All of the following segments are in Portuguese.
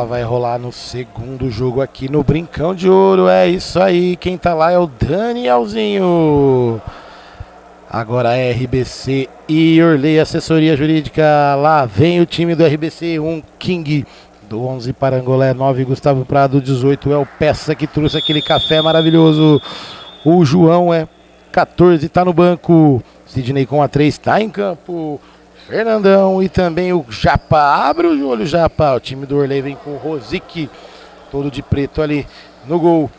vai rolar no segundo jogo aqui no Brincão de Ouro. É isso aí, quem tá lá é o Danielzinho. Agora é RBC e Orley, assessoria jurídica. Lá vem o time do RBC, um King do 11 Parangolé, 9 Gustavo Prado, 18 é o Peça que trouxe aquele café maravilhoso. O João é 14, tá no banco. Sidney com a 3 tá em campo. Fernandão e também o Japa. Abre o olho, Japa. O time do Orley vem com o Rosic, todo de preto ali no gol.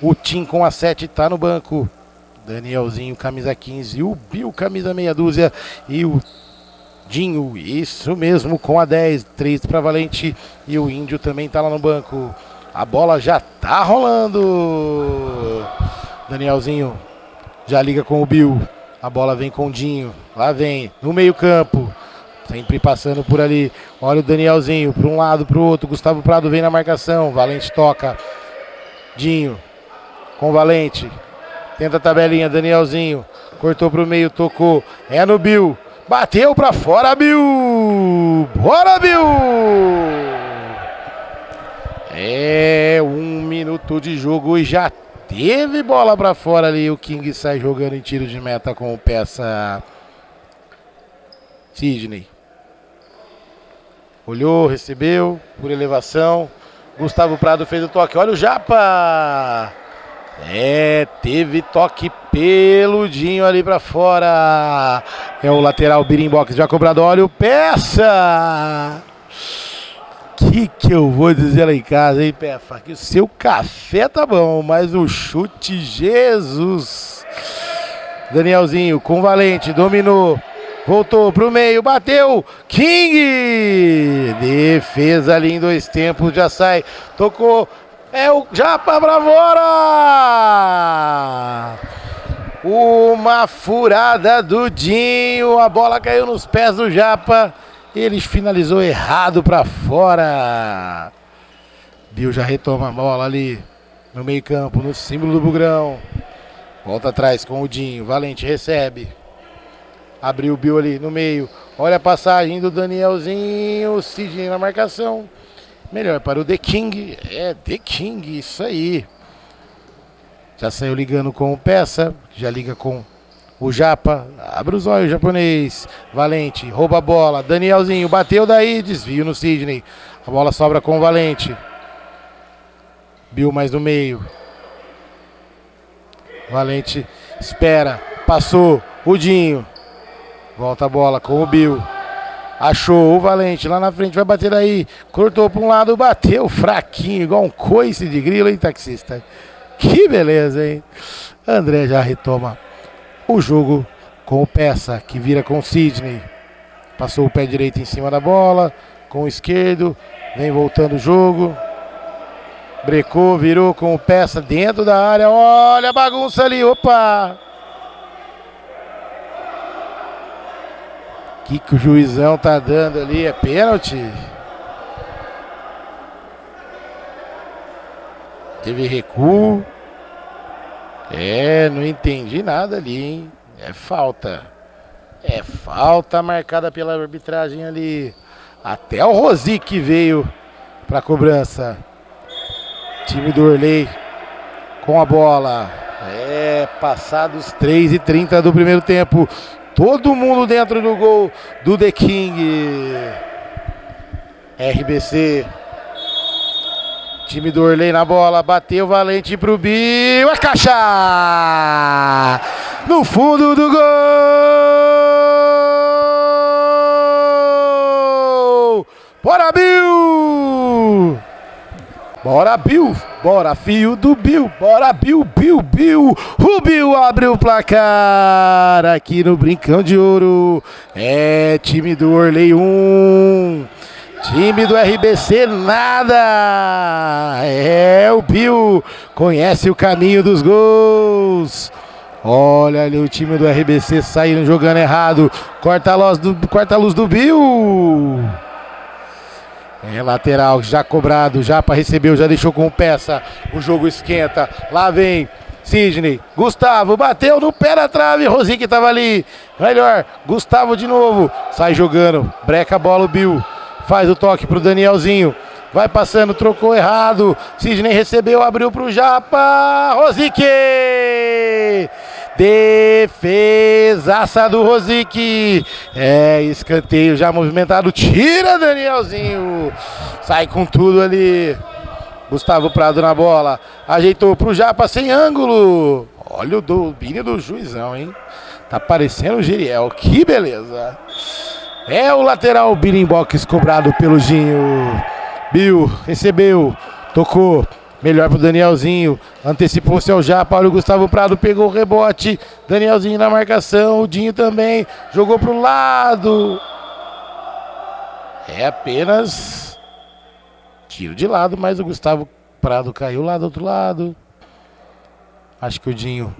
O Tim com a 7 tá no banco. Danielzinho, camisa 15. O Bill, camisa meia dúzia. E o Dinho, isso mesmo, com a 10. 3 para Valente. E o Índio também tá lá no banco. A bola já tá rolando. Danielzinho já liga com o Bill. A bola vem com o Dinho. Lá vem, no meio campo. Sempre passando por ali. Olha o Danielzinho, para um lado, para o outro. Gustavo Prado vem na marcação. Valente toca. Dinho com Valente. Tenta a tabelinha, Danielzinho. Cortou para o meio, tocou. É no Bill. Bateu para fora, Bill. Bora, Bill. É 1 minuto de jogo e já teve bola pra fora ali. O King sai jogando em tiro de meta com o Peça. Sidney. Olhou, recebeu por elevação. Gustavo Prado fez o toque. Olha o Japa. Teve toque peludinho ali pra fora. É o lateral Birimbox já cobrado. Olha o Peça. Que eu vou dizer lá em casa, hein, Pefa? Que o seu café tá bom, mas o chute, Jesus! Danielzinho com Valente, dominou, voltou pro meio, bateu, King! Defesa ali em 2 tempos, já sai, tocou, é o Japa pra fora! Uma furada do Dinho, a bola caiu nos pés do Japa. Ele finalizou errado para fora. Bill já retoma a bola ali no meio campo, no símbolo do Bugrão. Volta atrás com o Dinho. Valente recebe. Abriu o Bill ali no meio. Olha a passagem do Danielzinho. Sidney na marcação. Melhor para o The King. The King, isso aí. Já saiu ligando com o Peça. Já liga com o Japa, abre os olhos, japonês. Valente, rouba a bola. Danielzinho, bateu daí, desvio no Sidney. A bola sobra com o Valente. Bill mais no meio. Valente espera, passou. O Dinho. Volta a bola com o Bill. Achou o Valente lá na frente, vai bater daí. Cortou para um lado, bateu fraquinho, igual um coice de grilo, hein, taxista? Que beleza, hein? André já retoma o jogo com o Peça, que vira com o Sidney. Passou o pé direito em cima da bola, com o esquerdo, vem voltando o jogo. Brecou, virou com o Peça dentro da área. Olha a bagunça ali, opa! Que o juizão tá dando ali? É pênalti? Teve recuo. Não entendi nada ali, hein? É falta marcada pela arbitragem ali. Até o Rosic veio pra cobrança. Time do Orley com a bola. Passados 3:30 do primeiro tempo. Todo mundo dentro do gol do The King. RBC. Time do Orley na bola, bateu Valente pro Bill, é caixa! No fundo do gol! Bora, Bill! Bora, Bill! Bora, filho do Bill! Bora, Bill! O Bill abre o placar aqui no Brincão de Ouro. Time do Orley 1. Time do RBC nada. O Bill conhece o caminho dos gols. Olha ali o time do RBC saindo jogando errado. Corta a luz do Bill. Lateral já cobrado, já para recebeu, já deixou com o Peça. O jogo esquenta. Lá vem Sidney. Gustavo bateu no pé da trave. Rosic estava ali. Melhor. Gustavo de novo. Sai jogando. Breca a bola o Bill. Faz o toque pro Danielzinho. Vai passando, trocou errado. Sidney recebeu, abriu pro Japa. Rosique! Defesaça do Rosique. É, escanteio já movimentado. Tira Danielzinho. Sai com tudo ali. Gustavo Prado na bola. Ajeitou pro Japa sem ângulo. Olha o domínio do juizão, hein? Tá parecendo o Giriel. Que beleza. É o lateral Birimbox cobrado pelo Ginho. Bill recebeu. Tocou. Melhor pro Danielzinho. Antecipou-se ao Japa. Olha o Gustavo Prado. Pegou o rebote. Danielzinho na marcação. O Dinho também. Jogou pro lado. É apenas tiro de lado, mas o Gustavo Prado caiu lá do outro lado. Acho que o Dinho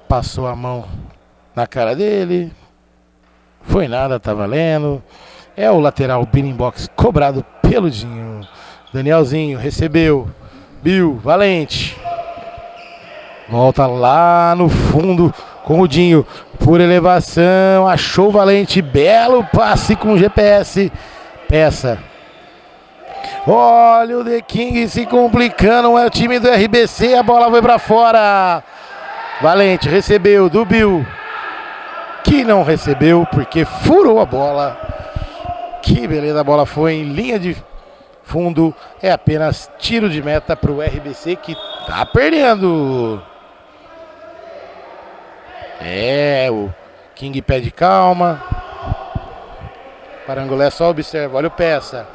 passou a mão na cara dele. Foi nada, tá valendo. É o lateral Birimbox cobrado pelo Dinho. Danielzinho recebeu. Bill, valente. Volta lá no fundo com o Dinho. Por elevação. Achou o Valente. Belo passe com GPS. Peça. Olha o The King se complicando. É o time do RBC. A bola foi pra fora. Valente recebeu do Bill. Que não recebeu porque furou a bola. Que beleza. A bola foi em linha de fundo. É apenas tiro de meta pro RBC que tá perdendo. É, o King pede calma. Parangolé só observa. Olha o Peça.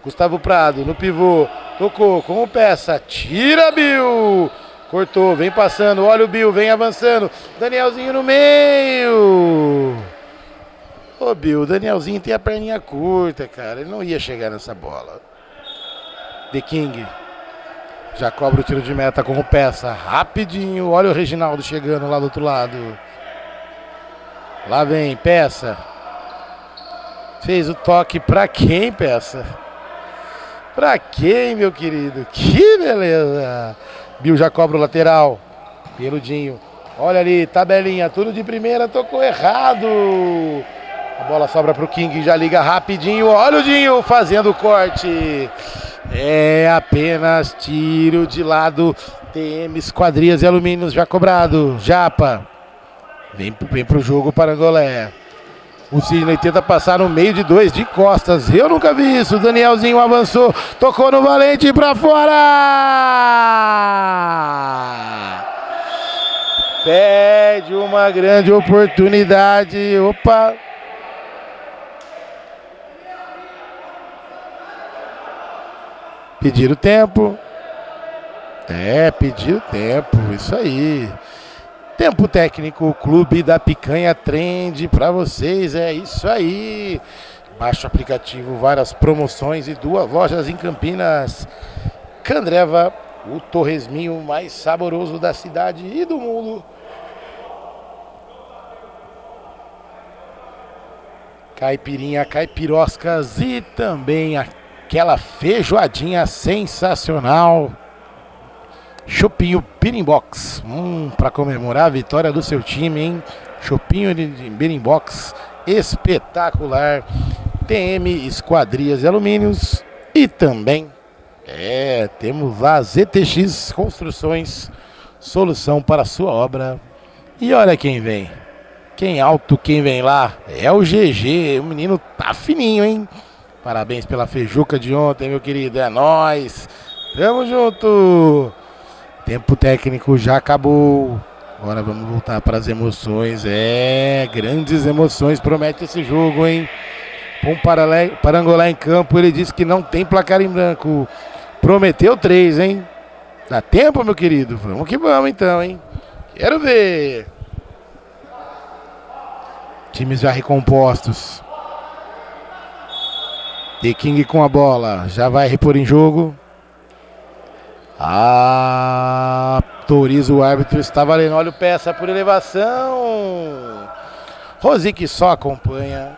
Gustavo Prado no pivô. Tocou com o Peça. Tira, Bill. Cortou, vem passando. Olha o Bill, vem avançando. Danielzinho no meio. Ô, Bill, o Danielzinho tem a perninha curta, cara. Ele não ia chegar nessa bola. The King. Já cobra o tiro de meta com o Peça. Rapidinho. Olha o Reginaldo chegando lá do outro lado. Lá vem, Peça. Fez o toque pra quem, Peça? Pra quem, meu querido? Que beleza. Bill já cobra o lateral. Peludinho. Olha ali, tabelinha. Tudo de primeira, tocou errado. A bola sobra pro King, já liga rapidinho. Olha o Dinho fazendo o corte. É apenas tiro de lado. TM Esquadrias e Alumínios já cobrado. Japa. Vem pro jogo Parangolé. O Sidney tenta passar no meio de dois de costas. Eu nunca vi isso. Danielzinho avançou. Tocou no Valente pra fora. Perde uma grande oportunidade. Opa. Pediram tempo. É, pediram tempo. Isso aí. Tempo técnico, Clube da Picanha Trend pra vocês, é isso aí. Baixa o aplicativo, várias promoções e 2 lojas em Campinas. Candreva, o torresminho mais saboroso da cidade e do mundo. Caipirinha, caipiroscas e também aquela feijoadinha sensacional. Chopinho Birimbox, para comemorar a vitória do seu time, hein? Chopinho de Birimbox, espetacular. TM Esquadrias e Alumínios e também temos lá ZTX Construções, solução para a sua obra. E olha quem vem, quem alto, quem vem lá, é o GG, o menino tá fininho, hein? Parabéns pela feijuca de ontem, meu querido, é nóis, tamo junto. Tempo técnico já acabou. Agora vamos voltar para as emoções. Grandes emoções promete esse jogo, hein? Com Parangolé em campo, ele disse que não tem placar em branco. Prometeu 3, hein? Dá tempo, meu querido? Vamos que vamos então, hein? Quero ver. Times já recompostos. The King com a bola. Já vai repor em jogo. Autoriza o árbitro, está valendo. Olha o Peça por elevação. Rosique só acompanha.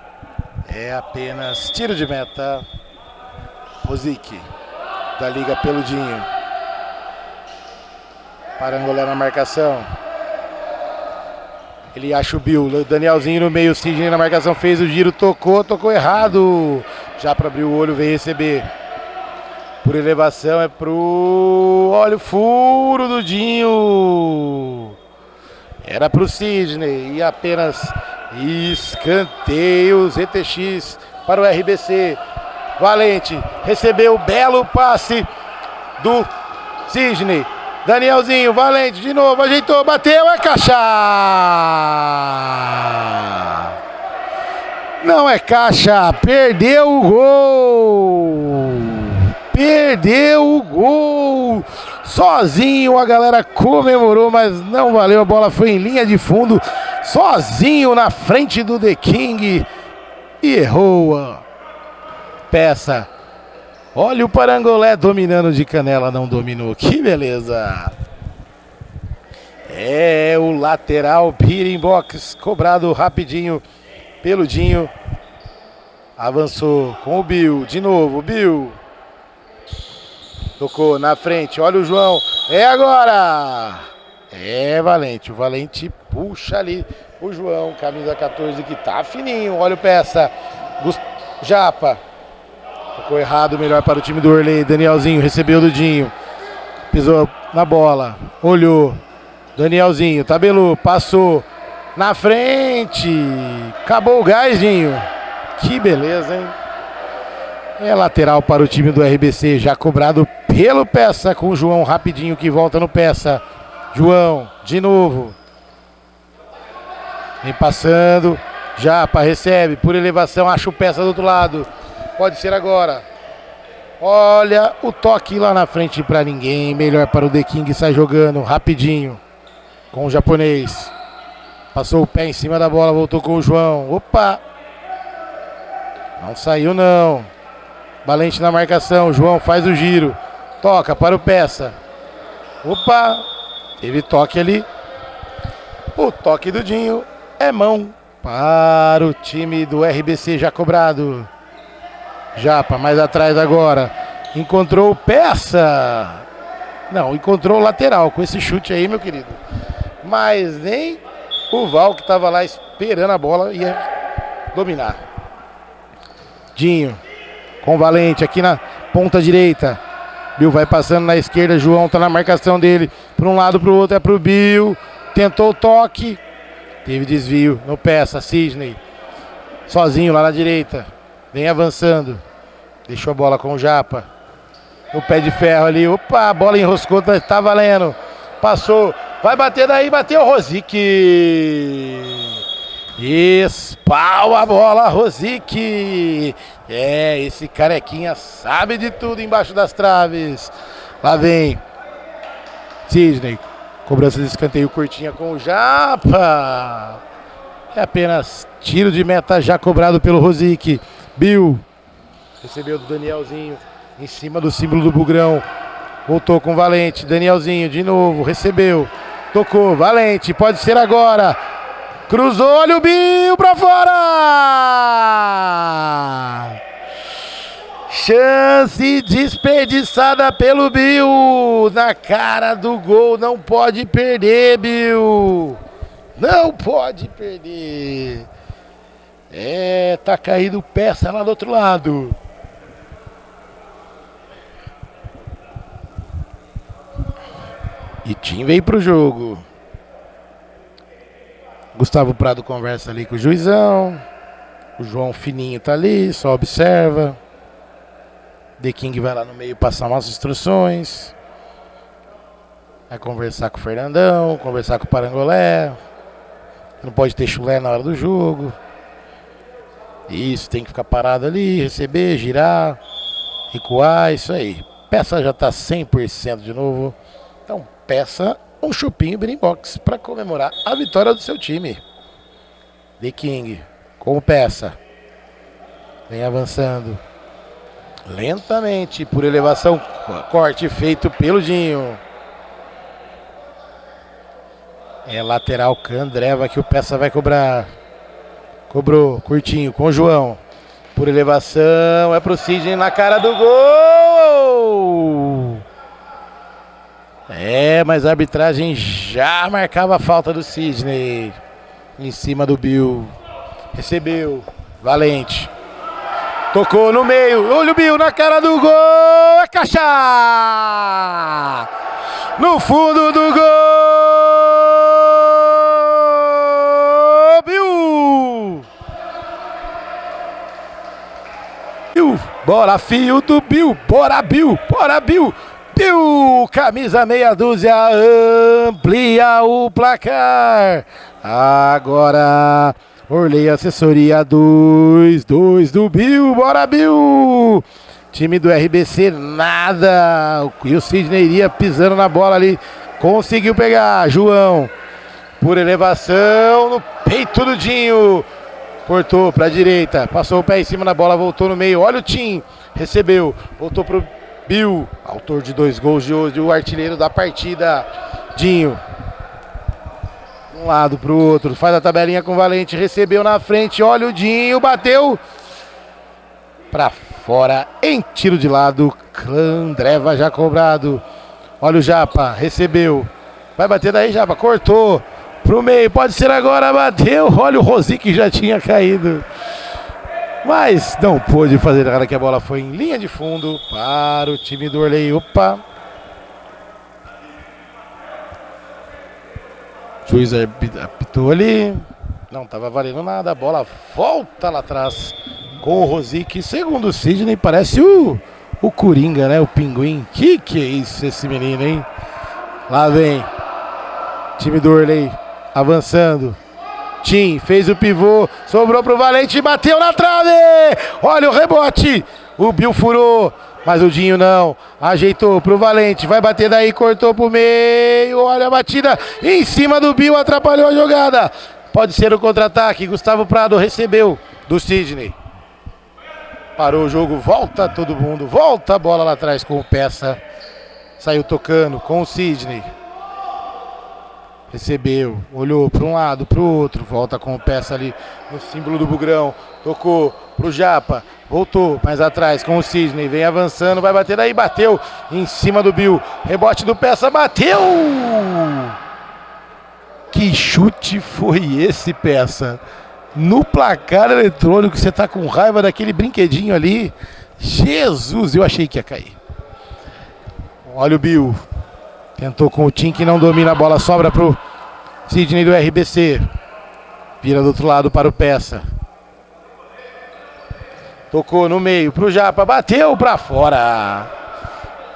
É apenas tiro de meta. Rosique da liga Peludinho. Parangolé na marcação. Ele acha o Bill. Danielzinho no meio. Sidney na marcação. Fez o giro. Tocou errado. Já para abrir o olho, vem receber. Por elevação é pro... Olha o furo do Dinho. Era pro Sidney. E apenas escanteio ZTX para o RBC. Valente recebeu o belo passe do Sidney. Danielzinho, Valente de novo, ajeitou, bateu, é caixa! Não é caixa, perdeu o gol! Perdeu o gol! Sozinho a galera comemorou, mas não valeu, a bola foi em linha de fundo, sozinho na frente do The King e errou a peça. Olha o Parangolé dominando de canela, não dominou. Que beleza! É o lateral Beating Box, cobrado rapidinho pelo Dinho. Avançou com o Bill, de novo, Bill. Tocou na frente, olha o João. É agora! É Valente, o Valente puxa ali o João, camisa 14 que tá fininho. Olha o peça, Japa. Ficou errado, melhor para o time do Orley. Danielzinho recebeu do Dinho. Pisou na bola. Olhou. Danielzinho, tabelou, passou. Na frente. Acabou o gás, Dinho. Que beleza, hein? É lateral para o time do RBC. Já cobrado pelo Peça. Com o João rapidinho que volta no Peça. João, de novo. Vem passando. Japa recebe por elevação. Acha o Peça do outro lado. Pode ser agora. Olha o toque lá na frente para ninguém. Melhor para o The King. Sai jogando rapidinho com o japonês. Passou o pé em cima da bola. Voltou com o João. Opa! Não saiu não. Valente na marcação. João faz o giro. Toca para o Peça. Opa! Teve toque ali. O toque do Dinho é mão para o time do RBC já cobrado. Japa, mais atrás agora. Encontrou o Peça. Não, encontrou o lateral com esse chute aí, meu querido. Mas nem o Val, que estava lá esperando a bola, ia dominar. Dinho com o Valente aqui na ponta direita. Bill vai passando na esquerda. João tá na marcação dele. Para um lado, para o outro, é pro Bill. Tentou o toque. Teve desvio no Peça. Sidney sozinho lá na direita. Vem avançando. Deixou a bola com o Japa. O pé de ferro ali. Opa, a bola enroscou. Tá valendo. Passou. Vai bater daí. Bateu o Rosic. Espalma a bola, Rosic. É, esse carequinha sabe de tudo embaixo das traves. Lá vem Sidney. Cobrança de escanteio curtinha com o Japa. É apenas tiro de meta já cobrado pelo Rosic. Bill recebeu do Danielzinho em cima do símbolo do Bugrão. Voltou com o Valente. Danielzinho de novo, recebeu. Tocou, Valente, pode ser agora. Cruzou, olha o Bill pra fora! Chance desperdiçada pelo Bill. Na cara do gol, não pode perder, Bill. Não pode perder. É, tá caído Peça lá do outro lado. E Tim veio pro jogo. Gustavo Prado conversa ali com o juizão. O João Fininho tá ali, só observa. The King vai lá no meio passar umas instruções. Vai conversar com o Fernandão, conversar com o Parangolé. Não pode ter chulé na hora do jogo. Isso, tem que ficar parado ali, receber, girar, recuar, isso aí. Peça já tá 100% de novo. Então, peça um chupinho Beating Box para comemorar a vitória do seu time. The King com o Peça. Vem avançando. Lentamente, por elevação. Corte feito pelo Dinho. É lateral Candreva que o Peça vai cobrar. Cobrou, curtinho, com o João. Por elevação, é pro Sidney na cara do gol! É, mas a arbitragem já marcava a falta do Sidney. Em cima do Bill. Recebeu, Valente. Tocou no meio, olha o Bill na cara do gol, é caixa! No fundo do gol, Bill! Bora fio do Bill, bora Bill, bora Bill! Bill, camisa meia dúzia, amplia o placar. Agora, Orley assessoria 2 do Bill, bora Bill! Time do RBC nada, e o Sidney iria pisando na bola ali, conseguiu pegar, João, por elevação, no peito do Dinho, cortou para a direita, passou o pé em cima da bola, voltou no meio, olha o Tim, recebeu, voltou pro Bill, autor de 2 gols de hoje, o artilheiro da partida, Dinho. De um lado pro outro, faz a tabelinha com o Valente, recebeu na frente, olha o Dinho, bateu pra fora, em tiro de lado, Clandreva já cobrado. Olha o Japa, recebeu, vai bater daí Japa, cortou pro meio, pode ser agora, bateu, olha o Rosic que já tinha caído. Mas não pôde fazer nada, que a bola foi em linha de fundo para o time do Orley. Opa! O juiz apitou ali. Não estava valendo nada. A bola volta lá atrás com o Rosic. Segundo o Sidney, parece o Coringa, né? O Pinguim. Que é isso, esse menino, hein? Lá vem. Time do Orley avançando. Tim fez o pivô, sobrou pro Valente, bateu na trave, olha o rebote, o Bill furou, mas o Dinho não, ajeitou pro Valente, vai bater daí, cortou pro meio, olha a batida em cima do Bill, atrapalhou a jogada, pode ser o contra-ataque, Gustavo Prado recebeu do Sidney, parou o jogo, volta todo mundo, volta a bola lá atrás com o Peça, saiu tocando com o Sidney. Recebeu, olhou para um lado, para o outro, volta com o Peça ali no símbolo do Bugrão, tocou pro Japa, voltou mais atrás com o Sidney, vem avançando, vai bater daí, bateu em cima do Bill, rebote do Peça, bateu! Que chute foi esse, Peça? No placar eletrônico, você tá com raiva daquele brinquedinho ali? Jesus, eu achei que ia cair. Olha o Bill. Tentou com o Tim que não domina a bola, sobra pro Sidney do RBC. Vira do outro lado para o Peça. Tocou no meio pro Japa, bateu para fora.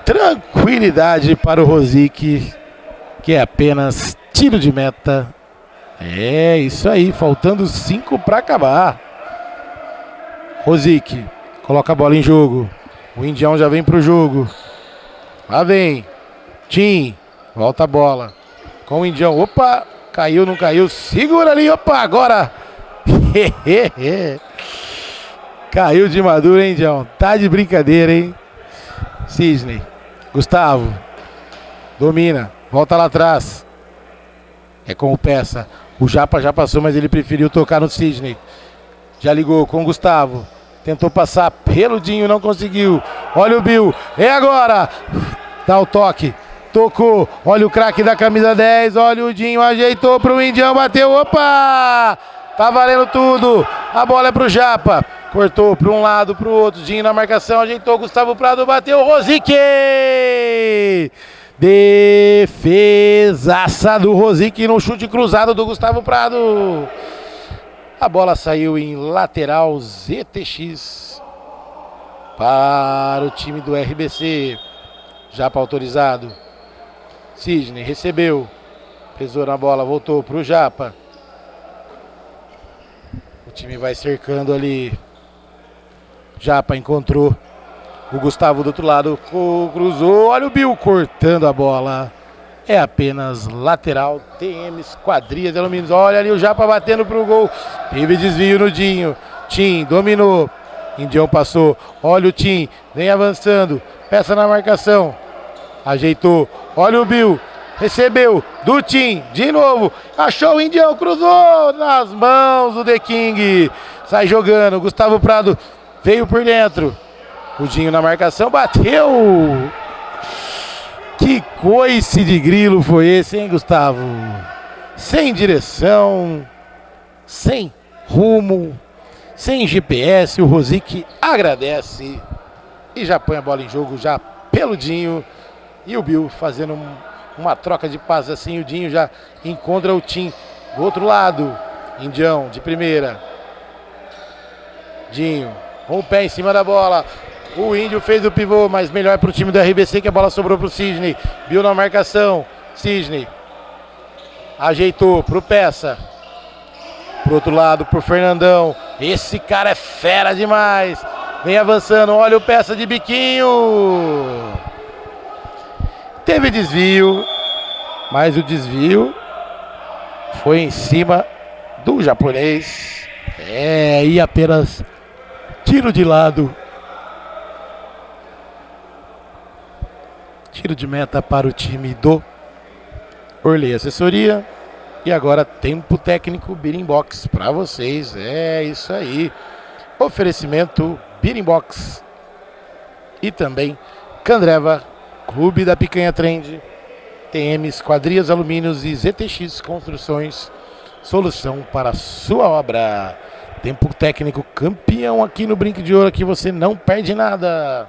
Tranquilidade para o Rosic, que é apenas tiro de meta. É isso aí, faltando 5 para acabar. Rosic coloca a bola em jogo. O Indião já vem pro jogo. Lá vem. Tim, volta a bola com o Indião, opa, caiu, não caiu, segura ali, opa, agora, caiu de madura, hein, Indião, tá de brincadeira, hein, Sidney, Gustavo, domina, volta lá atrás, é com o Peça, o Japa já passou, mas ele preferiu tocar no Sidney, já ligou com o Gustavo, tentou passar pelo Dinho, não conseguiu, olha o Bill, é agora, dá o toque, tocou, olha o craque da camisa 10, olha o Dinho, ajeitou pro Indião, bateu, opa! Tá valendo tudo, a bola é pro Japa, cortou para um lado, pro outro, Dinho na marcação, ajeitou, Gustavo Prado, bateu, Rosic! Defesaça do Rosic no chute cruzado do Gustavo Prado. A bola saiu em lateral ZTX para o time do RBC, Japa autorizado. Sidney recebeu, pesou na bola, voltou pro Japa. O time vai cercando ali. Japa encontrou o Gustavo do outro lado, cruzou, olha o Bill cortando a bola. É apenas lateral, TM Esquadria de Alumínios. Olha ali o Japa batendo pro gol. Teve desvio no Dinho. Tim dominou. Indião passou. Olha o Tim, vem avançando. Peça na marcação. Ajeitou, olha o Bill, recebeu do Tim, de novo, achou o Indião, cruzou nas mãos do The King, sai jogando, Gustavo Prado veio por dentro, o Dinho na marcação, bateu, que coice de grilo foi esse, hein, Gustavo? Sem direção, sem rumo, sem GPS. O Rosic agradece e já põe a bola em jogo já pelo Dinho. E o Bill fazendo uma troca de passes assim. O Dinho já encontra o Tim do outro lado. Indião de primeira. Dinho com o pé em cima da bola. O Índio fez o pivô, mas melhor para o time do RBC, que a bola sobrou para o Sidney. Bill na marcação. Sidney ajeitou pro Peça. Pro outro lado, pro Fernandão. Esse cara é fera demais. Vem avançando, olha o Peça de biquinho. Teve desvio, mas o desvio foi em cima do japonês. E apenas tiro de lado. Tiro de meta para o time do Orley Assessoria. E agora tempo técnico Beating Box para vocês. É isso aí. Oferecimento Beating Box. E também Candreva, Clube da Picanha Trend, TM Esquadrias Alumínios e ZTX Construções. Solução para a sua obra. Tempo técnico campeão aqui no Brinco de Ouro. Aqui você não perde nada.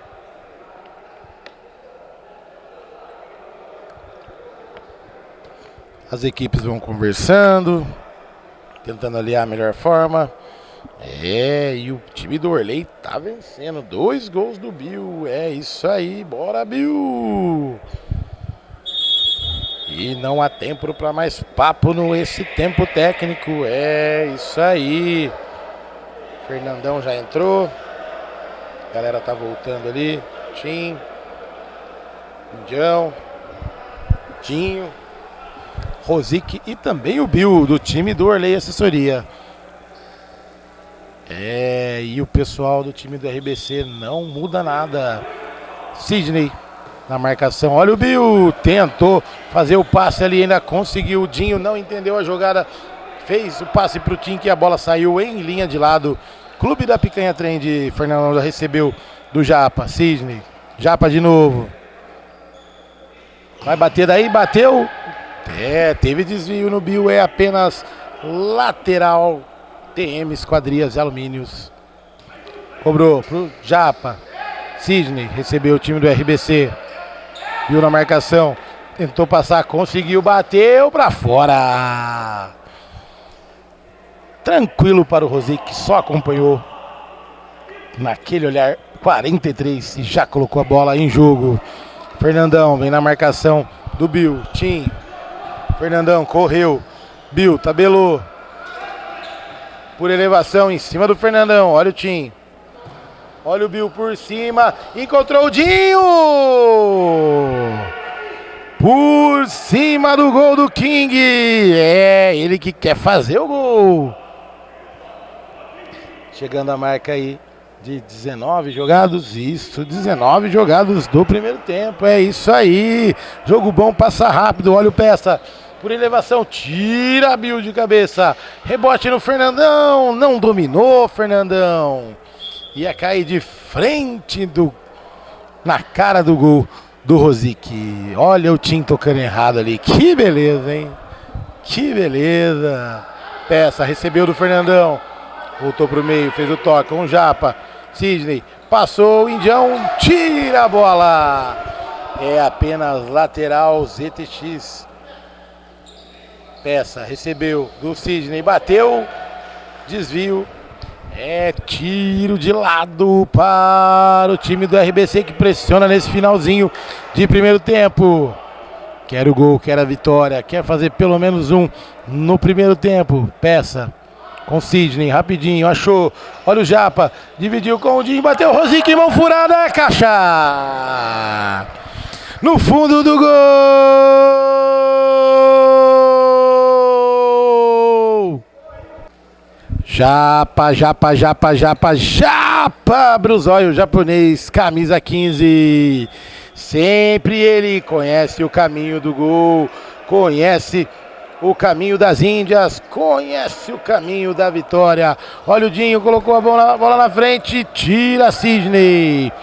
As equipes vão conversando, tentando aliar a melhor forma. E o time do Orley tá vencendo. 2 gols do Bill. É isso aí, bora Bill! E não há tempo para mais papo nesse tempo técnico. É isso aí. Fernandão já entrou. A galera tá voltando ali. Tim, Indião, Dinho, Rosic e também o Bill do time do Orley Assessoria. E o pessoal do time do RBC não muda nada. Sidney na marcação, olha o Bill, tentou fazer o passe ali, ainda conseguiu. O Dinho não entendeu a jogada, fez o passe pro Tim, que a bola saiu em linha de lado. Clube da Picanha Trend, Fernandão já recebeu do Japa. Sidney, Japa de novo, vai bater daí, bateu. Teve desvio no Bill, é apenas lateral. TM Esquadrias e Alumínios. Cobrou pro Japa. Sidney recebeu o time do RBC. Bill na marcação. Tentou passar, conseguiu, bateu pra fora. Tranquilo para o Rosic, que só acompanhou. Naquele olhar 43 e já colocou a bola em jogo. Fernandão vem na marcação do Bill. Tim. Fernandão correu. Bill tabelou. Por elevação em cima do Fernandão. Olha o Tim. Olha o Bill por cima. Encontrou o Dinho. Por cima do gol do King. Ele que quer fazer o gol. Chegando a marca aí de 19 jogados. Isso, 19 jogados do primeiro tempo. É isso aí. Jogo bom, passa rápido. Olha o Peça. Por elevação, tira a Bill de cabeça. Rebote no Fernandão. Não dominou, Fernandão. Ia cair de frente na cara do gol do Rosic. Olha o Tim tocando errado ali. Que beleza, hein? Que beleza. Peça, recebeu do Fernandão. Voltou pro meio, fez o toque com o Japa. Sidney, passou o Indião, tira a bola. É apenas lateral ZTX. Peça, recebeu do Sidney, bateu, desvio. Tiro de lado para o time do RBC, que pressiona nesse finalzinho de primeiro tempo. Quer o gol, quer a vitória, quer fazer pelo menos um no primeiro tempo. Peça com Sidney, rapidinho, achou. Olha o Japa, dividiu com o Dinho, bateu o Rosic, mão furada, caixa. No fundo do gol. Japa, abre os olhos, japonês, camisa 15. Sempre ele conhece o caminho do gol, conhece o caminho das Índias, conhece o caminho da vitória. Olha o Dinho, colocou a bola na frente, tira Sidney.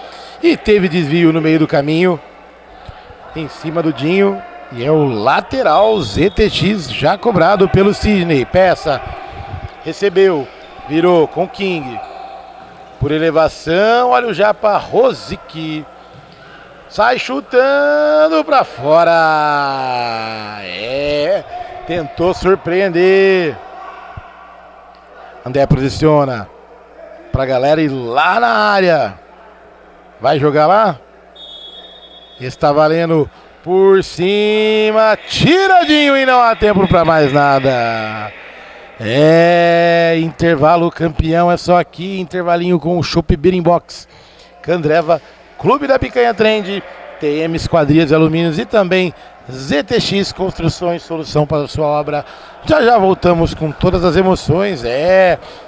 E teve desvio no meio do caminho, em cima do Dinho. E é o lateral ZTX já cobrado pelo Sidney. Peça. Recebeu, Virou com King. Por elevação, olha o Japa Rosic. Sai chutando pra fora. Tentou surpreender. André posiciona pra galera ir lá na área. Vai jogar lá? Está valendo por cima. Tiradinho e não há tempo pra mais nada. Intervalo campeão é só aqui. Intervalinho com o Chopp Beer Box. Candreva, Clube da Picanha Trend, TM Esquadrias de Alumínios e também ZTX Construções, solução para a sua obra. Já voltamos com todas as emoções.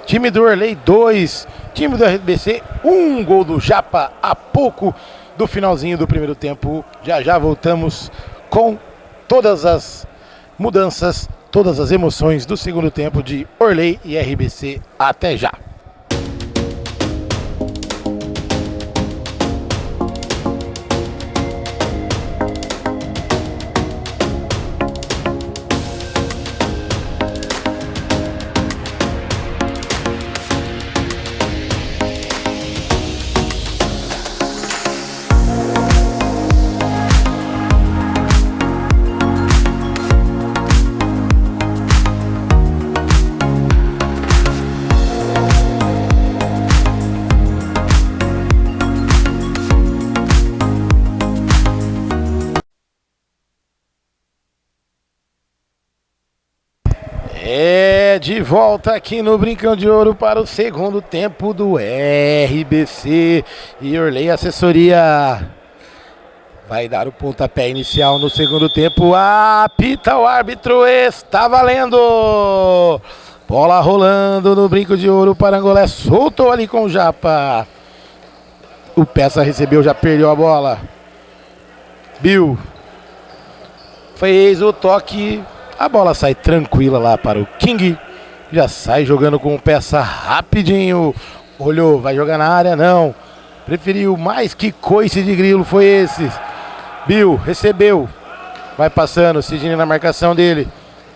Time do Orley 2, time do RBC 1, gol do Japa a pouco do finalzinho do primeiro tempo. Já voltamos com todas as mudanças, todas as emoções do segundo tempo de Orley e RBC. Até já! De volta aqui no Brincão de Ouro para o segundo tempo do RBC e Orley Assessoria. Vai dar o pontapé inicial no segundo tempo. Apita o árbitro, está valendo! Bola rolando no Brinco de Ouro. Parangolé soltou ali com o Japa. O Peça recebeu, já perdeu a bola. Bill fez o toque. A bola sai tranquila lá para o King. Já sai jogando com o Peça rapidinho. Olhou, vai jogar na área? Não. Preferiu, mais que coice de grilo foi esse. Bill recebeu. Vai passando, Sidney na marcação dele.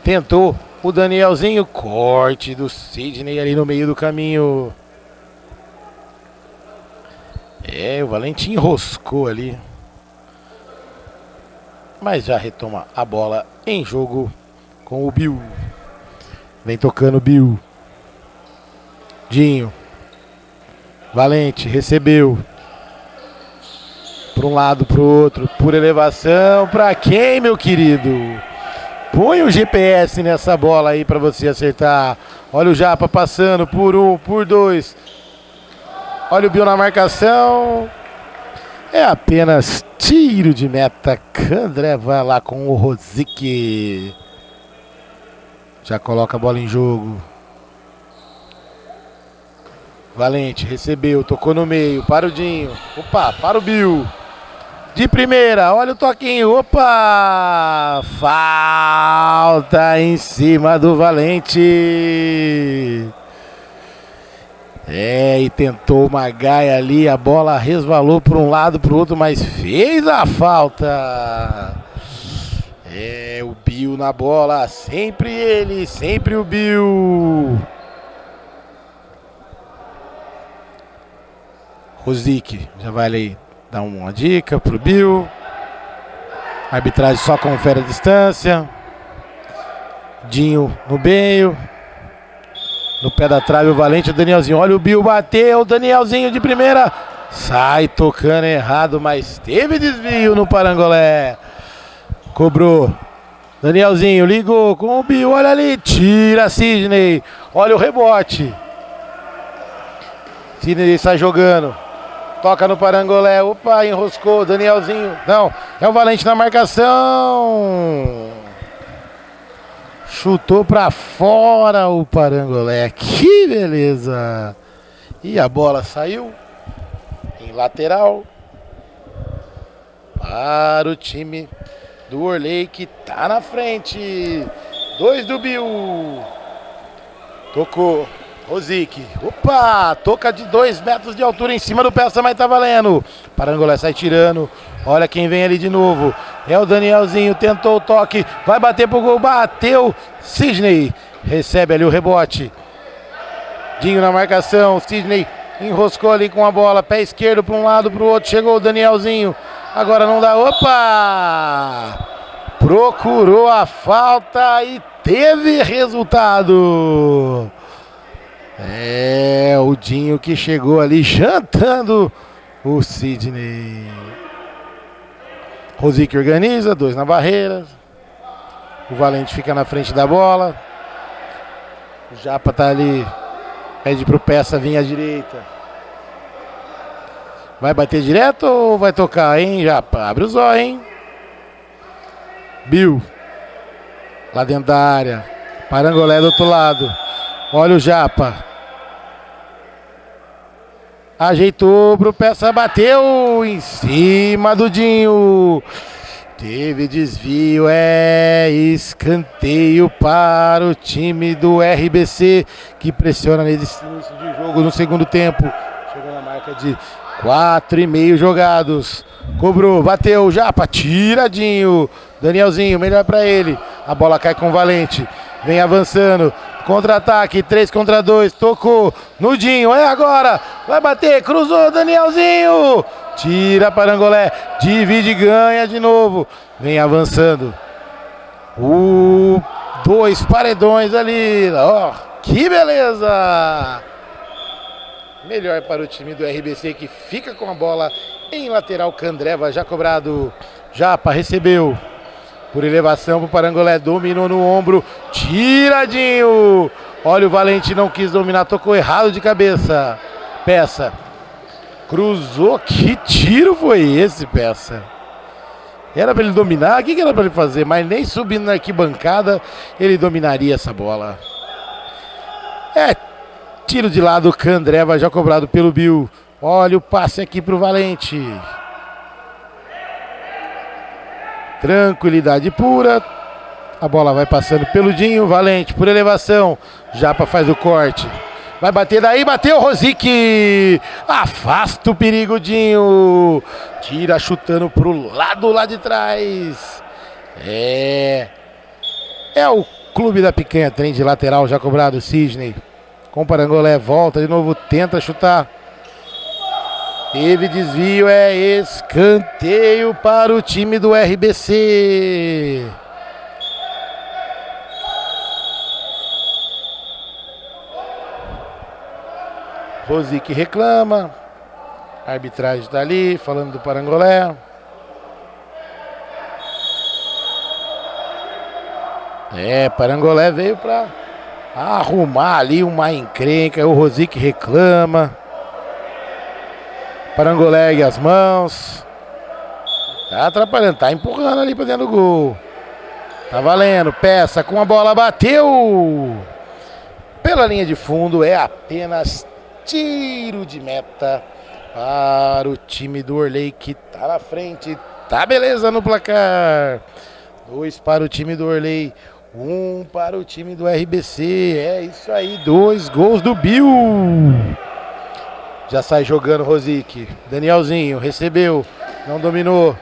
Tentou o Danielzinho. Corte do Sidney ali no meio do caminho. O Valente enroscou ali. Mas já retoma a bola em jogo com o Bill. Vem tocando o Bill. Dinho. Valente, recebeu. Para um lado, para o outro. Por elevação. Para quem, meu querido? Põe o GPS nessa bola aí para você acertar. Olha o Japa passando por um, por dois. Olha o Bill na marcação. É apenas tiro de meta. Candreva lá com o Rosic. Já coloca a bola em jogo. Valente recebeu, tocou no meio, para o Dinho. Opa, para o Bill. De primeira, olha o toquinho. Opa! Falta em cima do Valente. E tentou uma gaia ali. A bola resvalou para um lado, para o outro, mas fez a falta. O Bill na bola, sempre ele, sempre o Bill. Rosic já vai ali dar uma dica pro Bill. A arbitragem só confere a distância. Dinho no meio. No pé da trave o Valente, o Danielzinho. Olha o Bill, bateu, o Danielzinho de primeira. Sai tocando errado, mas teve desvio no Parangolé. Cobrou. Danielzinho ligou com o Bill, olha ali, tira Sidney. Olha o rebote. Sidney sai jogando. Toca no Parangolé. Opa, enroscou. Danielzinho. Não, é o Valente na marcação. Chutou pra fora o Parangolé. Que beleza. E a bola saiu em lateral para o time do Orley, que tá na frente. 2 do Bill. Tocou. Rosic. Opa! Toca de 2 metros de altura em cima do Peça, mas tá valendo. Parangolé sai tirando. Olha quem vem ali de novo. É o Danielzinho. Tentou o toque. Vai bater pro gol. Bateu. Sidney. Recebe ali o rebote. Dinho na marcação, Sidney enroscou ali com a bola, pé esquerdo para um lado, para o outro, chegou o Danielzinho, agora não dá, opa! Procurou a falta e teve resultado. É, o Dinho que chegou ali jantando o Sidney. Rosique organiza, 2 na barreira. O Valente fica na frente da bola. O Japa tá ali, pede pro Peça vir à direita. Vai bater direto ou vai tocar, hein, Japa? Abre os olhos, hein? Bill. Lá dentro da área. Parangolé do outro lado. Olha o Japa. Ajeitou pro Peça, bateu em cima do Dinho. Teve desvio, escanteio para o time do RBC, que pressiona nesse início de jogo no segundo tempo. Chegou na marca de 4,5 jogados. Cobrou, bateu, Japa, tiradinho. Danielzinho, melhor para ele. A bola cai com o Valente. Vem avançando. Contra-ataque, 3 contra 2. Tocou no Dinho, é agora. Vai bater, cruzou, Danielzinho. Tira Parangolé, divide e ganha de novo. Vem avançando. 2 paredões ali. Ó, que beleza. Melhor para o time do RBC, que fica com a bola em lateral. Candreva já cobrado. Japa recebeu. Por elevação para o Parangolé, dominou no ombro, tiradinho. Olha, o Valente não quis dominar, tocou errado de cabeça. Peça. Cruzou, que tiro foi esse, Peça? Era para ele dominar, o que era para ele fazer? Mas nem subindo na arquibancada ele dominaria essa bola. É, tiro de lado, Candreva já cobrado pelo Bill. Olha o passe aqui para o Valente. Tranquilidade pura. A bola vai passando pelo Dinho. Valente por elevação. Japa faz o corte. Vai bater daí. Bateu Rosique. Afasta o perigo, Dinho. Tira chutando pro lado lá de trás. É o Clube da Picanha Trem de lateral já cobrado. Sidney com Parangolé. Volta de novo. Tenta chutar. Teve desvio, escanteio para o time do RBC. Rosique reclama. A arbitragem está ali, falando do Parangolé. Parangolé veio para arrumar ali uma encrenca. O Rosique reclama. Parangolé ergue as mãos. Tá atrapalhando, tá empurrando ali pra dentro do gol. Tá valendo, Peça com a bola, bateu! Pela linha de fundo, é apenas tiro de meta para o time do Orley, que tá na frente. Tá beleza no placar. 2 para o time do Orley, 1 para o time do RBC. É isso aí, 2 gols do Bill. Já sai jogando Rosique. Danielzinho recebeu, não dominou.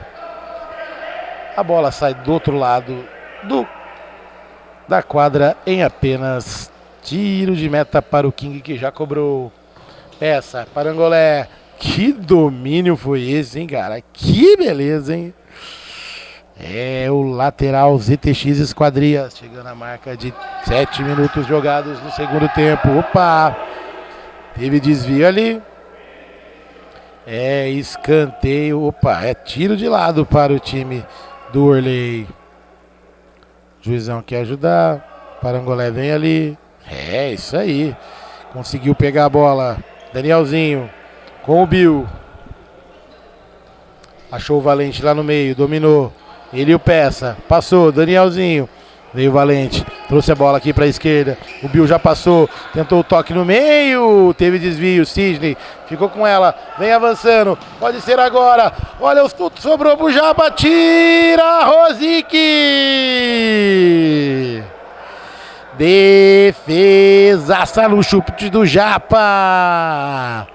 A bola sai do outro lado da quadra em apenas tiro de meta para o King, que já cobrou. Peça, Parangolé. Que domínio foi esse, hein, cara? Que beleza, hein? É o lateral ZTX Esquadrias, chegando à marca de 7 minutos jogados no segundo tempo. Opa! Teve desvio ali. Escanteio. Opa, tiro de lado para o time do Orley. Juizão quer ajudar. Parangolé vem ali. Isso aí. Conseguiu pegar a bola. Danielzinho com o Bill. Achou o Valente lá no meio. Dominou. Ele e o Peça. Passou. Danielzinho. Veio o Valente. Trouxe a bola aqui para a esquerda. O Bill já passou. Tentou o toque no meio. Teve desvio. Sidney ficou com ela. Vem avançando. Pode ser agora. Olha, sobrou pro Japa. Tira Rosique. Defesaça no chute do Japa.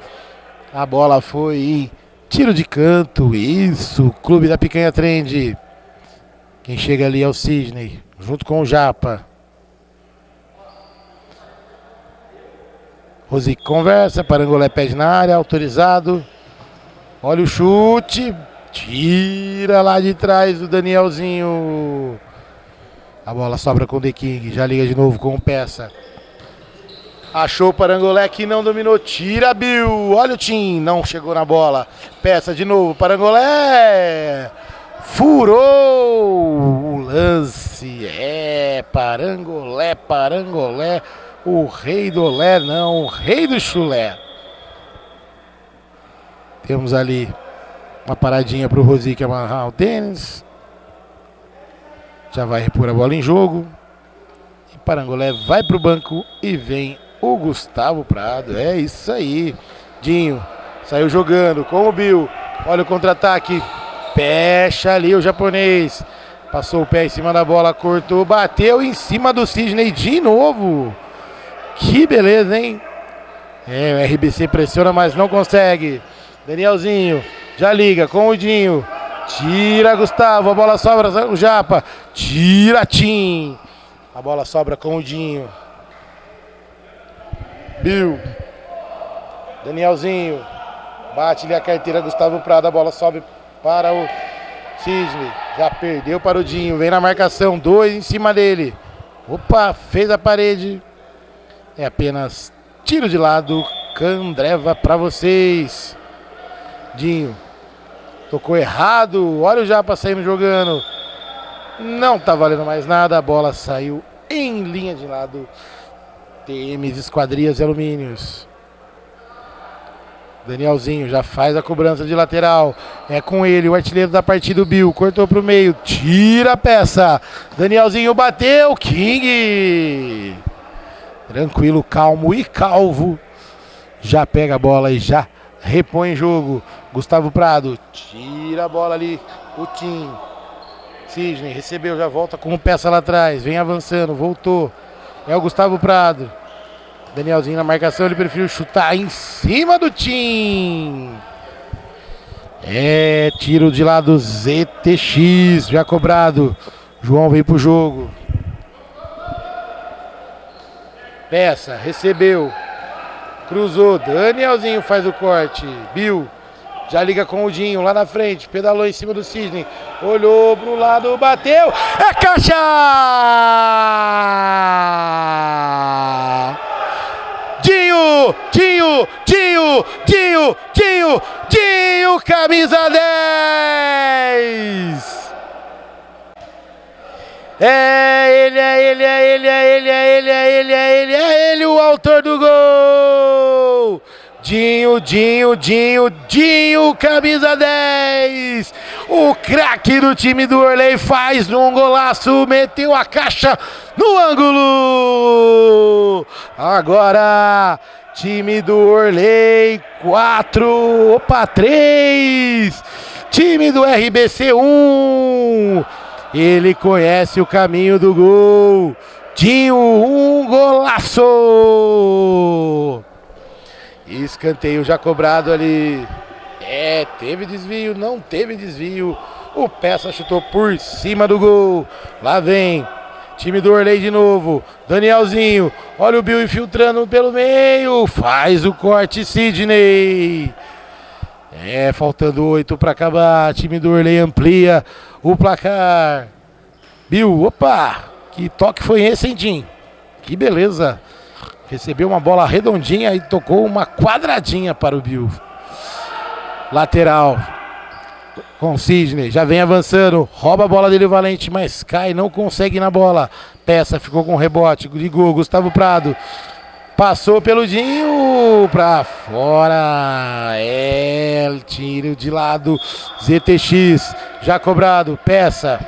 A bola foi em tiro de canto. Isso. Clube da Picanha Trend. Quem chega ali é o Sidney, junto com o Japa. Rosic conversa, Parangolé pede na área, autorizado. Olha o chute. Tira lá de trás o Danielzinho. A bola sobra com o The King. Já liga de novo com o Peça. Achou o Parangolé que não dominou. Tira, Bill. Olha o Tim. Não chegou na bola. Peça de novo. Parangolé. Furou o lance. Parangolé, Parangolé. O rei do olé, não. O rei do chulé. Temos ali uma paradinha para o Rosic amarrar o tênis. Já vai repor a bola em jogo. E Parangolé vai para o banco e vem o Gustavo Prado. É isso aí. Dinho saiu jogando com o Bill. Olha o contra-ataque. Fecha ali o japonês. Passou o pé em cima da bola, cortou, bateu em cima do Sidney de novo. Que beleza, hein? O RBC pressiona, mas não consegue. Danielzinho já liga com o Dinho. Tira Gustavo, a bola sobra o Japa. Tira Tim. A bola sobra com o Dinho. Bill. Danielzinho. Bate-lhe a carteira, Gustavo Prado. A bola sobe para o Sidney. Já perdeu para o Dinho. Vem na marcação. 2 em cima dele. Opa, fez a parede. É apenas tiro de lado. Candreva para vocês. Dinho. Tocou errado. Olha o Japa saindo jogando. Não tá valendo mais nada. A bola saiu em linha de lado. TMs, Esquadrias e Alumínios. Danielzinho já faz a cobrança de lateral. É com ele, o artilheiro da partida, o Bill. Cortou pro meio. Tira a peça. Danielzinho bateu. King. Tranquilo, calmo e calvo. Já pega a bola e já repõe jogo. Gustavo Prado. Tira a bola ali. O Tim. Sidney recebeu, já volta com o Peça lá atrás. Vem avançando, voltou. É o Gustavo Prado. Danielzinho na marcação, ele preferiu chutar em cima do Tim. Tiro de lado ZTX, já cobrado. João veio pro jogo. Peça, recebeu. Cruzou, Danielzinho faz o corte. Bill, já liga com o Dinho lá na frente. Pedalou em cima do Sidney. Olhou pro lado, bateu. É caixa! Dinho, Dinho, Dinho, Dinho, Dinho, Dinho, camisa 10! É ele, o autor do gol! Dinho, Dinho, Dinho, Dinho, camisa 10! O craque do time do Orley faz um golaço, meteu a caixa no ângulo! Agora, time do Orley 3, time do RBC 1. Ele conhece o caminho do gol. Dinho, um golaço! Escanteio já cobrado ali. Teve desvio, não teve desvio. O Peça chutou por cima do gol. Lá vem time do Orley de novo. Danielzinho, olha o Bill infiltrando pelo meio. Faz o corte, Sidney. Faltando 8 para acabar. Time do Orley amplia o placar. Bill, opa, que toque foi esse, hein, Tim? Que beleza. Recebeu uma bola redondinha e tocou uma quadradinha para o Bill. Lateral. Com Sidney, já vem avançando. Rouba a bola dele o Valente, mas cai, não consegue ir na bola. Peça ficou com rebote. Ligou, Gustavo Prado. Passou pelo Dinho, pra fora, tiro de lado, ZTX, já cobrado, Peça,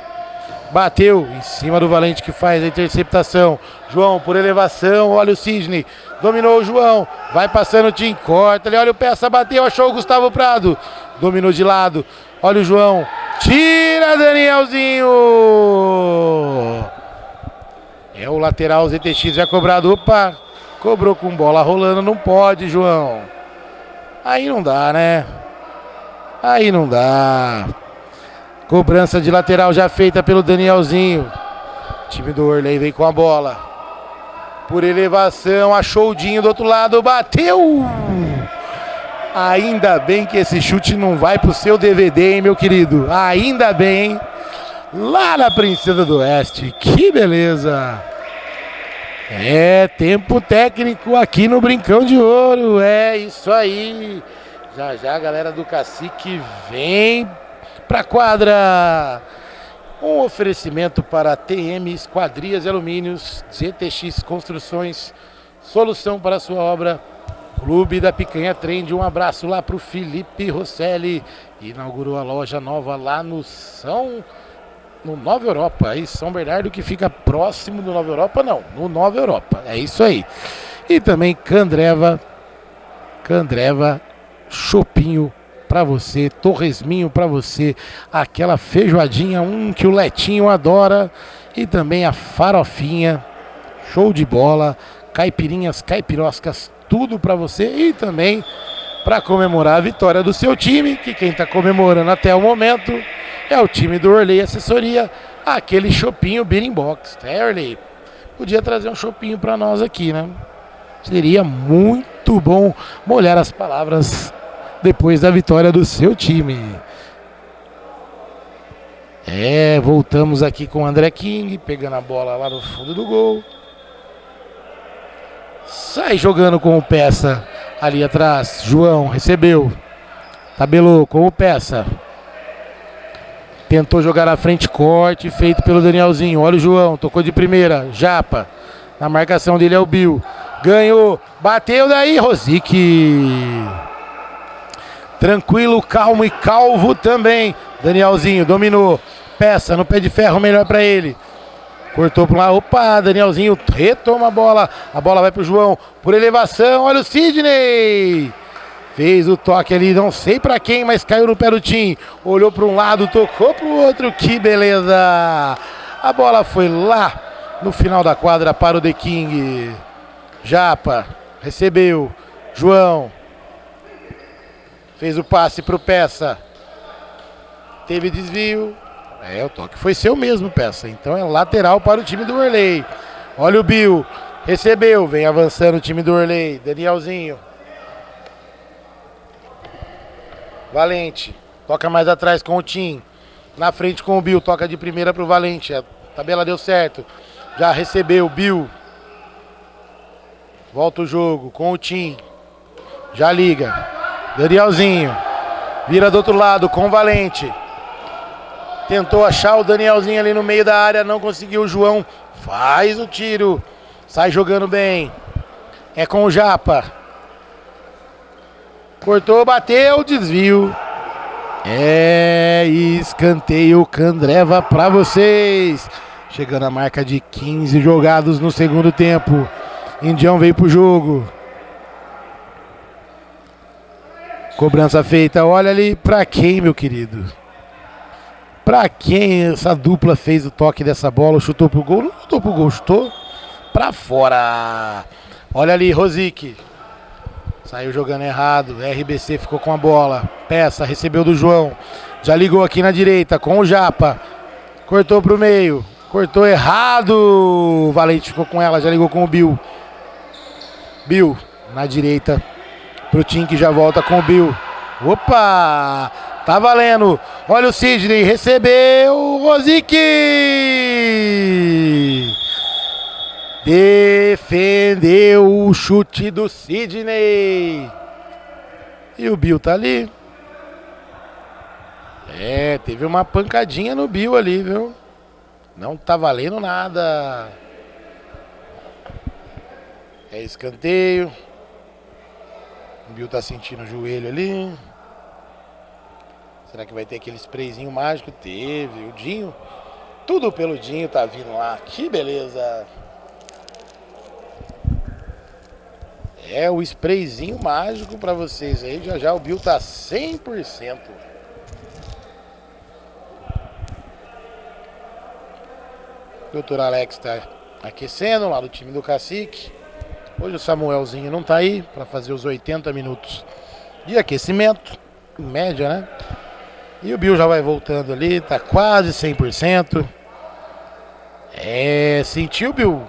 bateu em cima do Valente que faz a interceptação, João por elevação, olha o Sidney, dominou o João, vai passando o Tim, corta ali, olha o Peça, bateu, achou o Gustavo Prado, dominou de lado, olha o João, tira Danielzinho, o lateral ZTX já cobrado, opa, cobrou com bola rolando, não pode, João. Aí não dá, né? Aí não dá. Cobrança de lateral já feita pelo Danielzinho. O time do Orley vem com a bola. Por elevação, achou o Dinho do outro lado, bateu! Ainda bem que esse chute não vai pro seu DVD, hein, meu querido? Ainda bem, hein? Lá na Princesa do Oeste, que beleza! É tempo técnico aqui no Brincão de Ouro, é isso aí. Já já a galera do Cacique vem pra quadra. Um oferecimento para TM Esquadrias e Alumínios, ZTX Construções, solução para a sua obra. Clube da Picanha Trend, um abraço lá pro Felipe Rosselli. Inaugurou a loja nova lá no Nova Europa, aí São Bernardo, que fica próximo do Nova Europa, não, no Nova Europa, é isso aí. E também Candreva, chopinho pra você, torresminho pra você, aquela feijoadinha, que o Letinho adora, e também a farofinha, show de bola, caipirinhas, caipiroscas, tudo pra você, e também pra comemorar a vitória do seu time, que quem tá comemorando até o momento é o time do Orley Assessoria, aquele chopinho Beating Box, né, Orley? Podia trazer um chopinho pra nós aqui, né? Seria muito bom molhar as palavras depois da vitória do seu time. Voltamos aqui com o André King, pegando a bola lá no fundo do gol. Sai jogando com o Peça ali atrás. João recebeu. Tabelou com o Peça. Tentou jogar na frente, corte feito pelo Danielzinho. Olha o João, tocou de primeira. Japa. Na marcação dele é o Bill. Ganhou. Bateu daí, Rosique. Tranquilo, calmo e calvo também. Danielzinho dominou. Peça no pé de ferro, melhor pra ele. Cortou para lá. Opa, Danielzinho retoma a bola. A bola vai pro João. Por elevação, olha o Sidney. Fez o toque ali, não sei pra quem, mas caiu no pé do Tim. Olhou para um lado, tocou pro outro. Que beleza. A bola foi lá no final da quadra para o The King. Japa recebeu. João. Fez o passe pro Peça. Teve desvio. O toque foi seu mesmo, Peça. Então é lateral para o time do Orley. Olha o Bill. Recebeu. Vem avançando o time do Orley. Danielzinho. Valente. Toca mais atrás com o Tim. Na frente com o Bill. Toca de primeira pro Valente. A tabela deu certo. Já recebeu o Bill. Volta o jogo com o Tim. Já liga. Danielzinho. Vira do outro lado com o Valente. Tentou achar o Danielzinho ali no meio da área. Não conseguiu. O João faz o tiro. Sai jogando bem. É com o Japa. Cortou, bateu, desvio. Escanteio Candreva pra vocês. Chegando a marca de 15 jogados no segundo tempo. Indião veio pro jogo. Cobrança feita. Olha ali pra quem, meu querido? Pra quem essa dupla fez o toque dessa bola? Chutou pro gol? Não chutou pro gol, chutou pra fora. Olha ali, Rosique. Saiu jogando errado. RBC ficou com a bola. Peça, recebeu do João. Já ligou aqui na direita com o Japa. Cortou pro meio. Cortou errado. Valente ficou com ela. Já ligou com o Bill. Bill na direita. Pro Tim que já volta com o Bill. Opa! Tá valendo. Olha o Sidney. Recebeu. Rosique. Defendeu o chute do Sidney. E o Bill tá ali. Teve uma pancadinha no Bill ali, viu? Não tá valendo nada. Escanteio. O Bill tá sentindo o joelho ali. Será que vai ter aquele sprayzinho mágico? Teve. O Dinho. Tudo pelo Dinho tá vindo lá. Que beleza. O sprayzinho mágico pra vocês aí. Já já o Bill tá 100%. Doutor Alex tá aquecendo lá do time do Cacique. Hoje o Samuelzinho não tá aí pra fazer os 80 minutos de aquecimento. Em média, né? E o Bill já vai voltando ali. Tá quase 100%. Sentiu, Bill?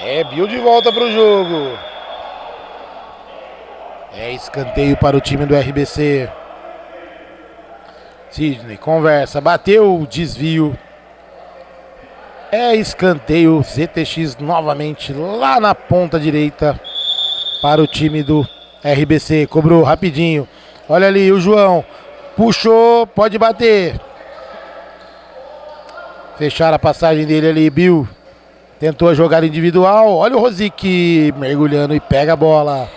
É, Bill de volta pro jogo. É escanteio para o time do RBC. Sidney conversa, bateu, desvio. É escanteio, ZTX novamente lá na ponta direita para o time do RBC. Cobrou rapidinho. Olha ali o João. Puxou, pode bater. Fecharam a passagem dele ali, Bill. Tentou a jogada individual. Olha o Rosic mergulhando e pega a bola.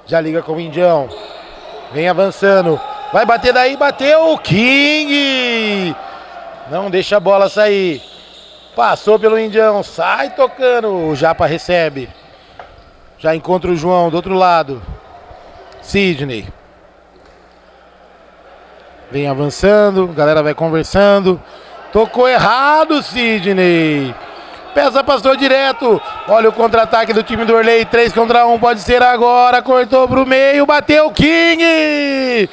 Já liga com o Indião. Vem avançando. Vai bater daí, bateu o King. Não deixa a bola sair. Passou pelo Indião, sai tocando. O Japa recebe. Já encontra o João do outro lado. Sidney. Vem avançando, a galera vai conversando. Tocou errado, Sidney. Peça passou direto. Olha o contra-ataque do time do Orley. 3 contra 1, pode ser agora. Cortou pro meio, bateu o King.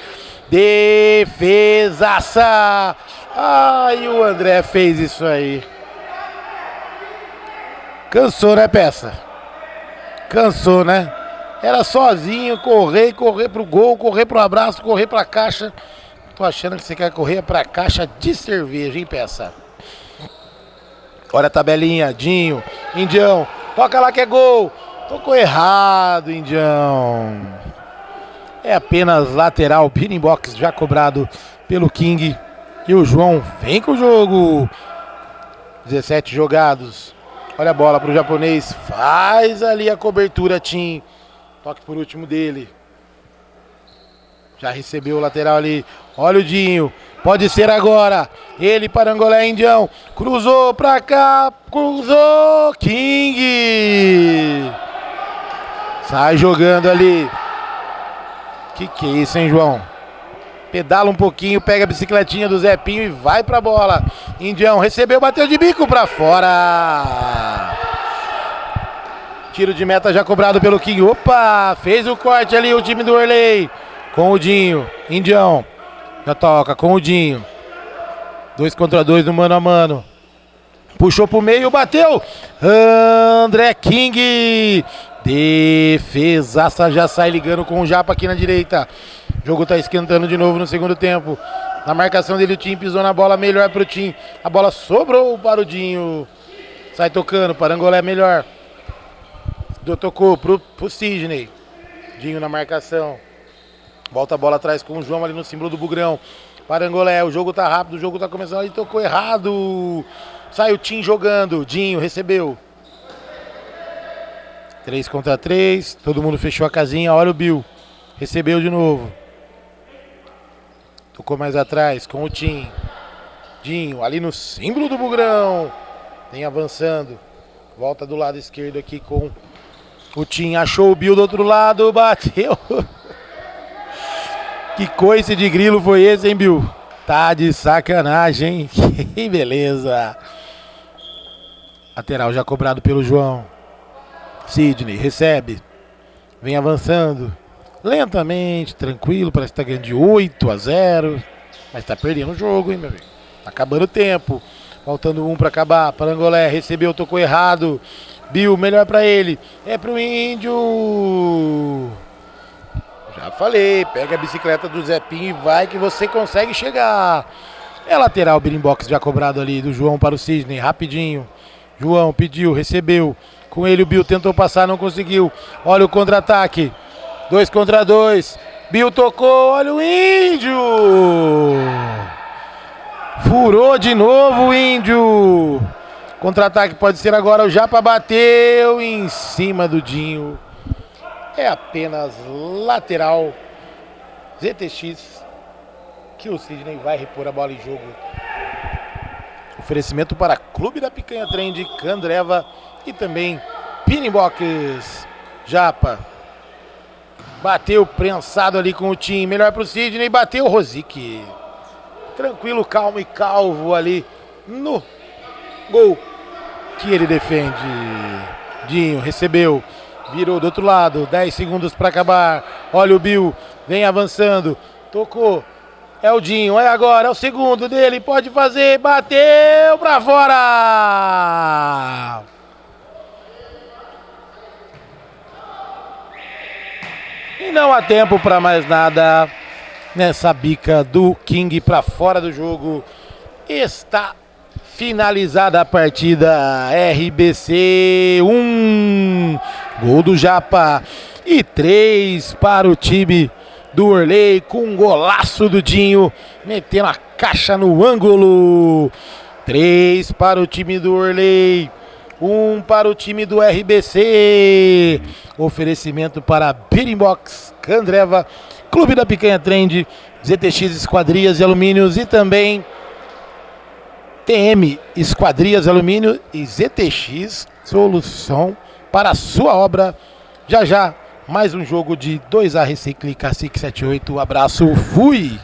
Defesaça. Ai, o André fez isso aí. Cansou, né, Peça? Cansou, né? Era sozinho, correr pro gol, correr pro abraço, correr pra caixa. Tô achando que você quer correr pra caixa de cerveja, hein, Peça? Olha a tabelinha, Dinho, Indião. Toca lá que é gol. Tocou errado, Indião. É apenas lateral, pinning box já cobrado pelo King. E o João vem com o jogo. 17 jogados. Olha a bola pro japonês. Faz ali a cobertura, Tim. Toque por último dele. Já recebeu o lateral ali. Olha o Dinho. Pode ser agora. Ele para Angolé, Indião. Cruzou pra cá. Cruzou. King. Sai jogando ali. Que é isso, hein, João? Pedala um pouquinho, pega a bicicletinha do Zepinho e vai pra bola. Indião recebeu, bateu de bico pra fora. Tiro de meta já cobrado pelo King. Opa, fez o corte ali o time do Orley. Com o Dinho, Indião. Já toca com o Dinho. 2 contra 2 no mano a mano. Puxou pro meio, bateu. André King. Defesaça, já sai ligando com o Japa aqui na direita. O jogo tá esquentando de novo no segundo tempo. Na marcação dele o Tim pisou na bola, melhor pro Tim. A bola sobrou para o Dinho. Sai tocando, Parangolé melhor. Tocou pro Sidney. Dinho na marcação. Volta a bola atrás com o João ali no símbolo do Bugrão. Parangolé, o jogo tá rápido, o jogo tá começando ali, tocou errado. Sai o Tim jogando, Dinho recebeu. 3 contra 3, todo mundo fechou a casinha, olha o Bill. Recebeu de novo. Tocou mais atrás com o Tim. Dinho ali no símbolo do Bugrão. Vem avançando. Volta do lado esquerdo aqui com o Tim. Achou o Bill do outro lado, bateu. Que coice de grilo foi esse, hein, Bill? Tá de sacanagem, hein? Que beleza. Lateral já cobrado pelo João. Sidney recebe. Vem avançando. Lentamente, tranquilo. Parece que tá ganhando de 8-0. Mas tá perdendo o jogo, hein, meu amigo? Tá acabando o tempo. Faltando 1 pra acabar. Parangolé recebeu, tocou errado. Bill, melhor pra ele. É pro Índio. Já falei, pega a bicicleta do Zepinho e vai que você consegue chegar. É lateral, birimbox já cobrado ali do João para o Sidney, rapidinho. João pediu, recebeu. Com ele o Bill tentou passar, não conseguiu. Olha o contra-ataque. 2 contra 2. Bill tocou, olha o Índio. Furou de novo o Índio. Contra-ataque pode ser agora, o Japa bateu em cima do Dinho. É apenas lateral. ZTX. Que o Sidney vai repor a bola em jogo. Oferecimento para Clube da Picanha Trend, Candreva e também Pinbox. Japa. Bateu prensado ali com o Tim. Melhor para o Sidney. Bateu o Rosic. Tranquilo, calmo e calvo ali no gol que ele defende. Dinho recebeu. Virou do outro lado, 10 segundos para acabar. Olha o Bill, vem avançando. Tocou, é o Dinho, é agora, é o segundo dele. Pode fazer, bateu para fora. há tempo para mais nada. Nessa bica do King para fora do jogo. Está finalizada a partida. RBC 1. Gol do Japa. E 3 para o time do Orley, com um golaço do Dinho, metendo a caixa no ângulo. 3 para o time do Orley, 1 para o time do RBC. Oferecimento para Birimbox, Candreva, Clube da Picanha Trend, ZTX Esquadrias e Alumínios e também TM Esquadrias, Alumínio e ZTX, solução para a sua obra. Já já, mais um jogo de 2A Recicle Cacique 78. Abraço, fui!